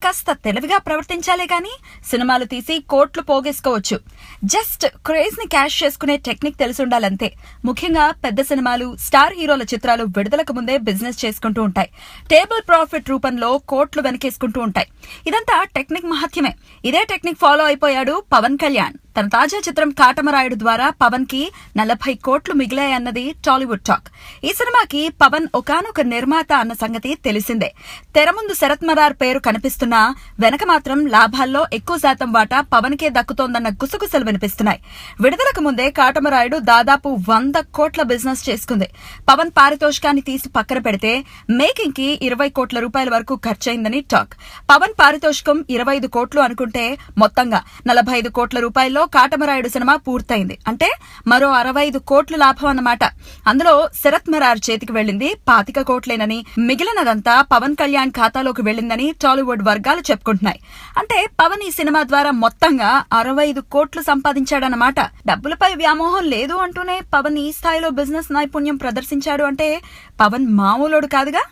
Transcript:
కాస్త తెలివిగా ప్రవర్తించాలే గాని సినిమాలు తీసి కోట్లు పోగేసుకోవచ్చు. జస్ట్ క్రేజ్ ని క్యాష్ చేసుకునే టెక్నిక్ తెలిసుండాలంతే. ముఖ్యంగా పెద్ద సినిమాలు, స్టార్ హీరోల చిత్రాలు విడుదలకు ముందే బిజినెస్ చేసుకుంటూ ఉంటాయి. టేబుల్ ప్రాఫిట్ రూపంలో కోట్లు వెనకేసుకుంటూ ఉంటాయి. ఇదంతా టెక్నిక్ మహత్యమే. ఇదే టెక్నిక్ ఫాలో అయిపోయాడు పవన్ కళ్యాణ్. తన తాజా చిత్రం కాటమరాయుడు ద్వారా పవన్ కి 40 కోట్లు మిగిలాయన్నది టాలీవుడ్ టాక్. ఈ సినిమాకి పవన్ ఒకానొక నిర్మాత అన్న సంగతి తెలిసిందే. తెర ముందు శరత్ మరార్ పేరు కనిపిస్తున్నా వెనక మాత్రం లాభాల్లో ఎక్కువ శాతం వాటా పవన్ కే దక్కుతోందన్న గుసగుసలు వినిపిస్తున్నాయి. విడుదలకు ముందే కాటమరాయుడు దాదాపు 100 కోట్ల బిజినెస్ చేసుకుంది. పవన్ పారితోషికాన్ని తీసి పక్కన పెడితే మేకింగ్ కి 20 కోట్ల రూపాయల వరకు ఖర్చయిందని టాక్. పవన్ పారితోషికం 25 కోట్లు అనుకుంటే మొత్తంగా 45 కోట్ల రూపాయల్లో కాటమరాయుడు సినిమా పూర్తయింది. అంటే మరో 65 కోట్ల లాభం అన్నమాట. అందులో శరత్ మరార్ చేతికి వెళ్లింది 25 కోట్లేనని, మిగిలినదంతా పవన్ కళ్యాణ్ ఖాతాలోకి వెళ్లిందని టాలీవుడ్ వర్గాలు చెప్పుకుంటున్నాయి. అంటే పవన్ ఈ సినిమా ద్వారా మొత్తంగా 65 కోట్లు సంపాదించాడన్నమాట. డబ్బులపై వ్యామోహం లేదు అంటూనే పవన్ ఈ స్థాయిలో బిజినెస్ నైపుణ్యం ప్రదర్శించాడు అంటే పవన్ మామూలోడు కాదుగా.